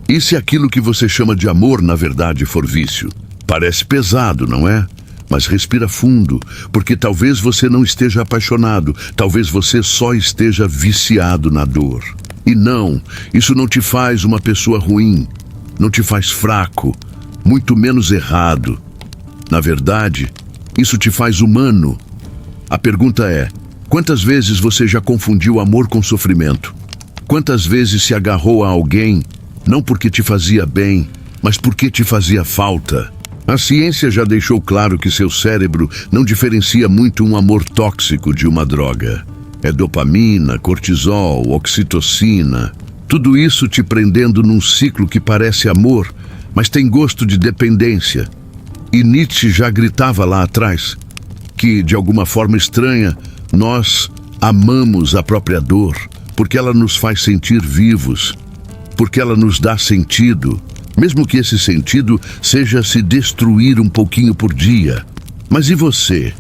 E se aquilo que você chama de amor, na verdade, for vício? Parece pesado, não é? Mas respira fundo, porque talvez você não esteja apaixonado, talvez você só esteja viciado na dor. E não, isso não te faz uma pessoa ruim, não te faz fraco, muito menos errado. Na verdade, isso te faz humano. A pergunta é: quantas vezes você já confundiu amor com sofrimento? Quantas vezes se agarrou a alguém, não porque te fazia bem, mas porque te fazia falta? A ciência já deixou claro que seu cérebro não diferencia muito um amor tóxico de uma droga. É dopamina, cortisol, oxitocina, tudo isso te prendendo num ciclo que parece amor, mas tem gosto de dependência. E Nietzsche já gritava lá atrás que, de alguma forma estranha, nós amamos a própria dor, porque ela nos faz sentir vivos, porque ela nos dá sentido, mesmo que esse sentido seja se destruir um pouquinho por dia. Mas e você?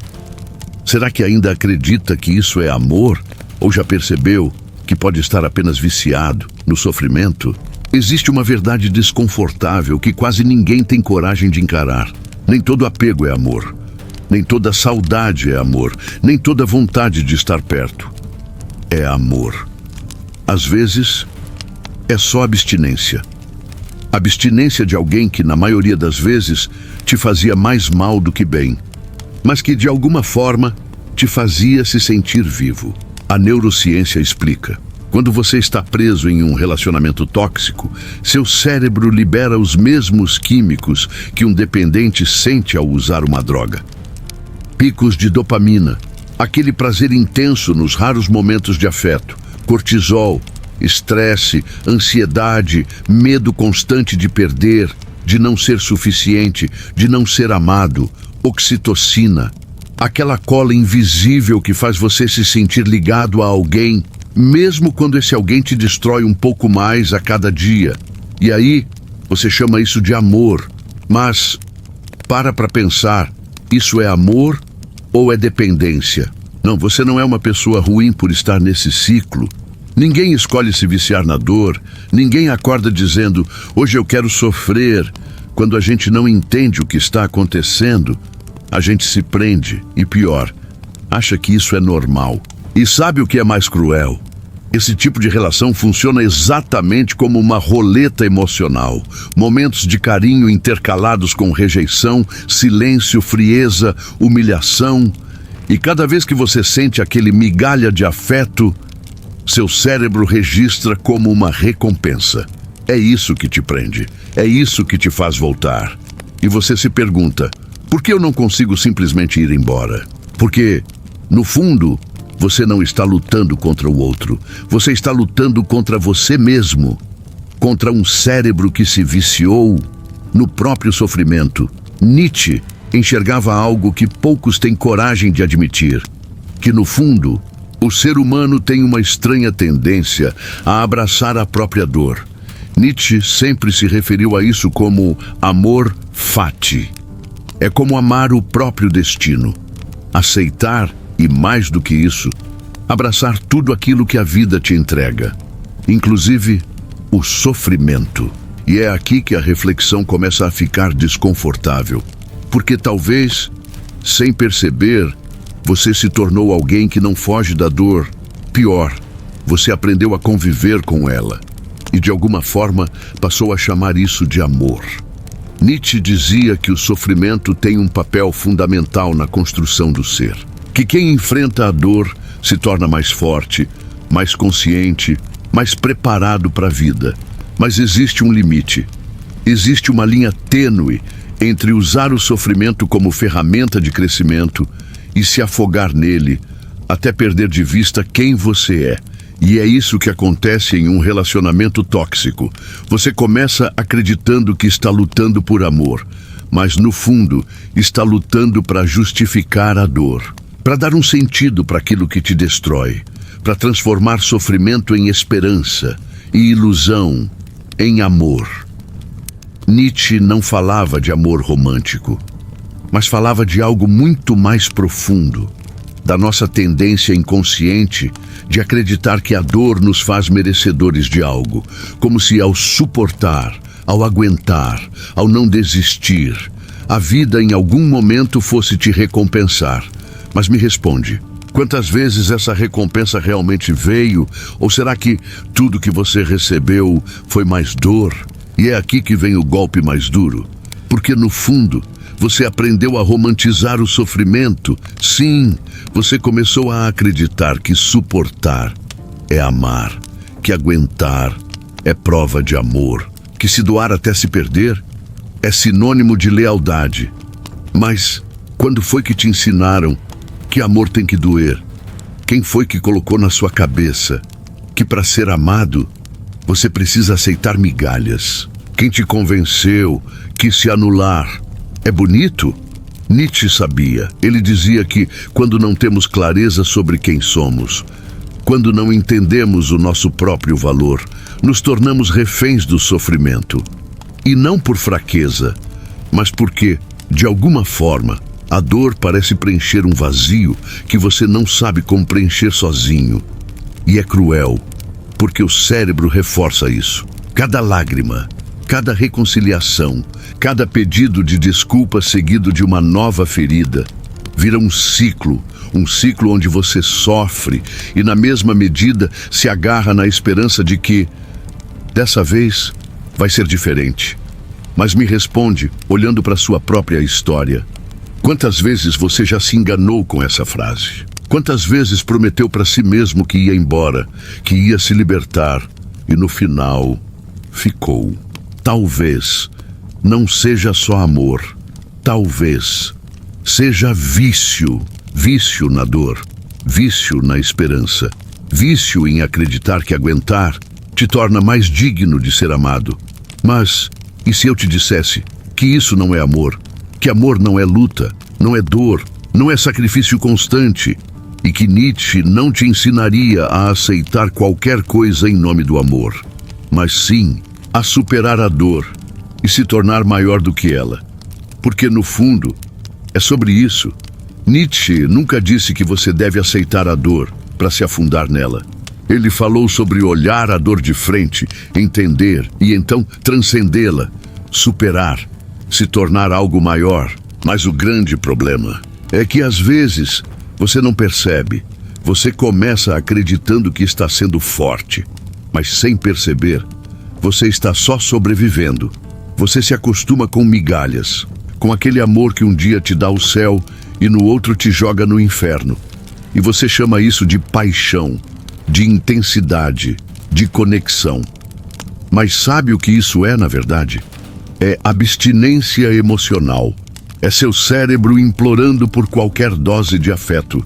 Será que ainda acredita que isso é amor? Ou já percebeu que pode estar apenas viciado no sofrimento? Existe uma verdade desconfortável que quase ninguém tem coragem de encarar. Nem todo apego é amor. Nem toda saudade é amor. Nem toda vontade de estar perto é amor. Às vezes, é só abstinência. Abstinência de alguém que, na maioria das vezes, te fazia mais mal do que bem, mas que, de alguma forma, te fazia se sentir vivo. A neurociência explica. Quando você está preso em um relacionamento tóxico, seu cérebro libera os mesmos químicos que um dependente sente ao usar uma droga. Picos de dopamina, aquele prazer intenso nos raros momentos de afeto, cortisol, estresse, ansiedade, medo constante de perder, de não ser suficiente, de não ser amado, oxitocina, aquela cola invisível que faz você se sentir ligado a alguém, mesmo quando esse alguém te destrói um pouco mais a cada dia. E aí, você chama isso de amor. Mas, para pensar, isso é amor ou é dependência? Não, você não é uma pessoa ruim por estar nesse ciclo. Ninguém escolhe se viciar na dor, ninguém acorda dizendo, hoje eu quero sofrer. Quando a gente não entende o que está acontecendo, a gente se prende e, pior, acha que isso é normal. E sabe o que é mais cruel? Esse tipo de relação funciona exatamente como uma roleta emocional. Momentos de carinho intercalados com rejeição, silêncio, frieza, humilhação. E cada vez que você sente aquele migalha de afeto, seu cérebro registra como uma recompensa. É isso que te prende. É isso que te faz voltar. E você se pergunta, por que eu não consigo simplesmente ir embora? Porque, no fundo, você não está lutando contra o outro. Você está lutando contra você mesmo. Contra um cérebro que se viciou no próprio sofrimento. Nietzsche enxergava algo que poucos têm coragem de admitir. Que, no fundo, o ser humano tem uma estranha tendência a abraçar a própria dor. Nietzsche sempre se referiu a isso como amor fati. É como amar o próprio destino. Aceitar, e mais do que isso, abraçar tudo aquilo que a vida te entrega. Inclusive, o sofrimento. E é aqui que a reflexão começa a ficar desconfortável. Porque talvez, sem perceber, você se tornou alguém que não foge da dor. Pior, você aprendeu a conviver com ela. E de alguma forma passou a chamar isso de amor. Nietzsche dizia que o sofrimento tem um papel fundamental na construção do ser. Que quem enfrenta a dor se torna mais forte, mais consciente, mais preparado para a vida. Mas existe um limite. Existe uma linha tênue entre usar o sofrimento como ferramenta de crescimento e se afogar nele, até perder de vista quem você é. E é isso que acontece em um relacionamento tóxico. Você começa acreditando que está lutando por amor, mas no fundo está lutando para justificar a dor, para dar um sentido para aquilo que te destrói, para transformar sofrimento em esperança e ilusão em amor. Nietzsche não falava de amor romântico, mas falava de algo muito mais profundo, da nossa tendência inconsciente de acreditar que a dor nos faz merecedores de algo, como se ao suportar, ao aguentar, ao não desistir, a vida em algum momento fosse te recompensar. Mas me responde, quantas vezes essa recompensa realmente veio? Ou será que tudo que você recebeu foi mais dor? E é aqui que vem o golpe mais duro. Porque no fundo, você aprendeu a romantizar o sofrimento. Sim, você começou a acreditar que suportar é amar, que aguentar é prova de amor, que se doar até se perder é sinônimo de lealdade. Mas quando foi que te ensinaram que amor tem que doer? Quem foi que colocou na sua cabeça que para ser amado você precisa aceitar migalhas? Quem te convenceu que se anular é bonito? Nietzsche sabia. Ele dizia que quando não temos clareza sobre quem somos, quando não entendemos o nosso próprio valor, nos tornamos reféns do sofrimento. E não por fraqueza, mas porque, de alguma forma, a dor parece preencher um vazio que você não sabe como preencher sozinho. E é cruel, porque o cérebro reforça isso. Cada lágrima, cada reconciliação, cada pedido de desculpa seguido de uma nova ferida, vira um ciclo onde você sofre e, na mesma medida, se agarra na esperança de que, dessa vez, vai ser diferente. Mas me responde, olhando para sua própria história, quantas vezes você já se enganou com essa frase? Quantas vezes prometeu para si mesmo que ia embora, que ia se libertar, e no final, ficou? Talvez não seja só amor, talvez seja vício, vício na dor, vício na esperança, vício em acreditar que aguentar te torna mais digno de ser amado. Mas, e se eu te dissesse que isso não é amor, que amor não é luta, não é dor, não é sacrifício constante, e que Nietzsche não te ensinaria a aceitar qualquer coisa em nome do amor, mas sim a superar a dor e se tornar maior do que ela. Porque, no fundo, é sobre isso. Nietzsche nunca disse que você deve aceitar a dor para se afundar nela. Ele falou sobre olhar a dor de frente, entender e então transcendê-la, superar, se tornar algo maior. Mas o grande problema é que, às vezes, você não percebe. Você começa acreditando que está sendo forte, mas sem perceber, você está só sobrevivendo. Você se acostuma com migalhas, com aquele amor que um dia te dá o céu e no outro te joga no inferno. E você chama isso de paixão, de intensidade, de conexão. Mas sabe o que isso é, na verdade? É abstinência emocional. É seu cérebro implorando por qualquer dose de afeto,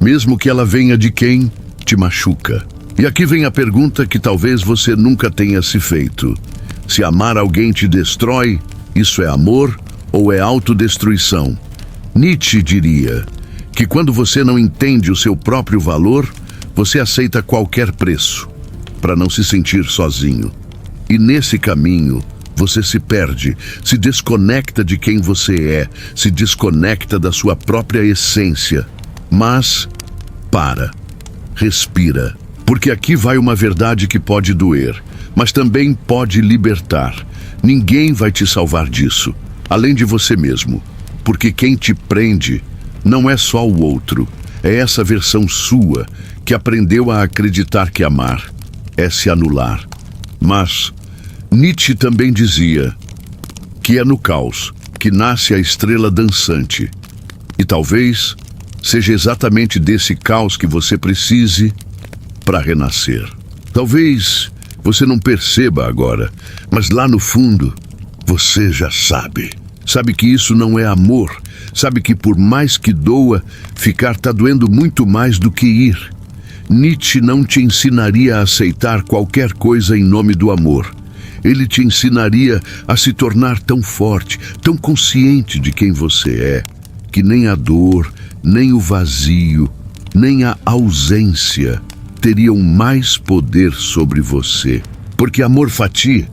mesmo que ela venha de quem te machuca. E aqui vem a pergunta que talvez você nunca tenha se feito. Se amar alguém te destrói, isso é amor ou é autodestruição? Nietzsche diria que quando você não entende o seu próprio valor, você aceita qualquer preço para não se sentir sozinho. E nesse caminho, você se perde, se desconecta de quem você é, se desconecta da sua própria essência. Mas, respira. Porque aqui vai uma verdade que pode doer, mas também pode libertar. Ninguém vai te salvar disso, além de você mesmo. Porque quem te prende não é só o outro, é essa versão sua que aprendeu a acreditar que amar é se anular. Mas Nietzsche também dizia que é no caos que nasce a estrela dançante. E talvez seja exatamente desse caos que você precise para renascer. Talvez você não perceba agora, mas lá no fundo, você já sabe. Sabe que isso não é amor. Sabe que por mais que doa, ficar tá doendo muito mais do que ir. Nietzsche não te ensinaria a aceitar qualquer coisa em nome do amor. Ele te ensinaria a se tornar tão forte, tão consciente de quem você é, que nem a dor, nem o vazio, nem a ausência teriam mais poder sobre você. Porque amor fati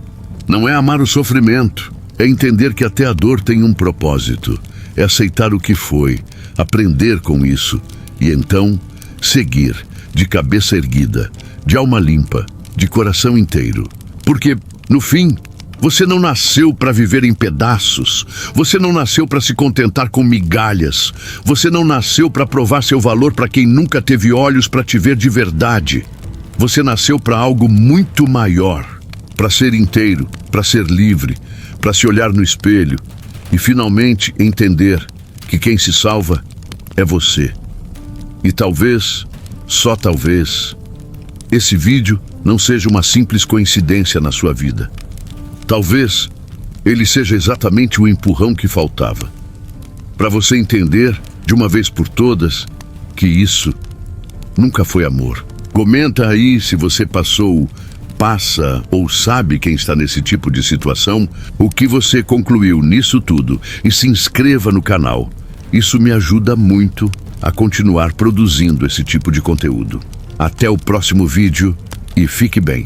não é amar o sofrimento, é entender que até a dor tem um propósito, é aceitar o que foi, aprender com isso E então, seguir, de cabeça erguida, de alma limpa, de coração inteiro. Porque, no fim, você não nasceu para viver em pedaços. Você não nasceu para se contentar com migalhas. Você não nasceu para provar seu valor para quem nunca teve olhos para te ver de verdade. Você nasceu para algo muito maior. Para ser inteiro, para ser livre, para se olhar no espelho e finalmente entender que quem se salva é você. E talvez, só talvez, esse vídeo não seja uma simples coincidência na sua vida. Talvez ele seja exatamente o empurrão que faltava. Para você entender, de uma vez por todas, que isso nunca foi amor. Comenta aí se você passou, passa ou sabe quem está nesse tipo de situação, o que você concluiu nisso tudo, e se inscreva no canal. Isso me ajuda muito a continuar produzindo esse tipo de conteúdo. Até o próximo vídeo e fique bem.